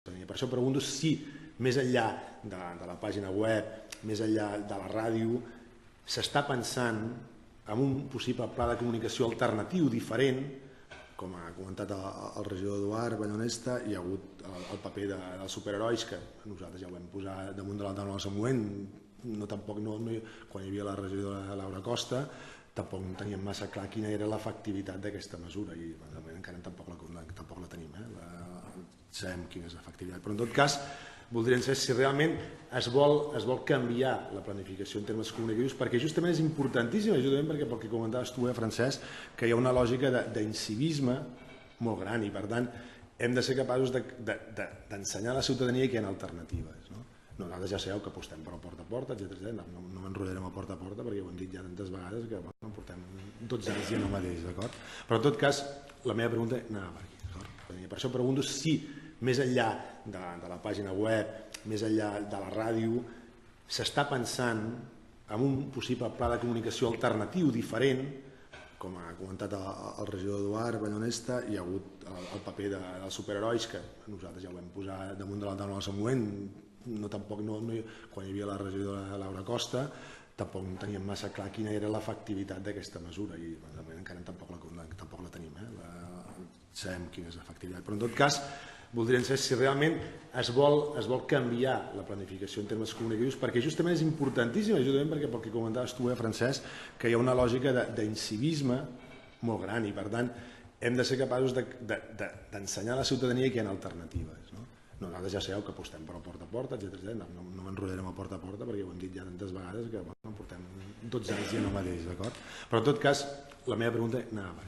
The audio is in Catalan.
Per això pregunto si, més enllà de la pàgina web, més enllà de la ràdio, s'està pensant en un possible pla de comunicació alternatiu, diferent, com ha comentat el regidor Eduard Ballonesta. Hi ha hagut el paper dels superherois, que nosaltres ja ho vam posar damunt de la taula en el seu moment. Quan hi havia la regidora Laura Costa, tampoc no teníem massa clar quina era l'efectivitat d'aquesta mesura, i encara tampoc la tenim, sabem quina és l'efectivitat. Però en tot cas voldríem saber si realment es vol canviar la planificació en termes comunicatius, perquè justament és importantíssim, perquè pel que comentaves tu, Francesc, que hi ha una lògica d'incivisme molt gran, i per tant hem de ser capaços d'ensenyar a la ciutadania que hi ha alternatives. Nosaltres ja sabeu que apostem per el porta a porta, etc. No m'enrotllarem al porta a porta, perquè ho hem dit ja tantes vegades que portem 12 anys dient el mateix, d'acord? Però en tot cas, la meva pregunta anava per aquí, d'acord? Per això pregunto si, més enllà de la pàgina web, més enllà de la ràdio, s'està pensant en un possible pla de comunicació alternatiu, diferent, com ha comentat el regidor Eduard Ballonesta. Hi ha hagut el paper dels superherois, que nosaltres ja ho vam posar damunt de la taula en el seu moment. Quan hi havia la regidora Laura Costa, tampoc no teníem massa clar quina era l'efectivitat d'aquesta mesura, i encara tampoc la tenim, sabem quina és l'efectivitat. Però en tot cas voldríem saber si realment es vol canviar la planificació en termes comunicatius, perquè justament és importantíssim, perquè pel que comentaves tu, Francesc, que hi ha una lògica d'incivisme molt gran, i per tant hem de ser capaços d'ensenyar a la ciutadania que hi ha alternatives. Nosaltres ja sabeu que apostem per el porta a porta, etc. No m'enrotllarem al porta a porta, perquè ho hem dit ja tantes vegades que portem 12 anys dient el mateix, d'acord? Però en tot cas, la meva pregunta anava per aquí.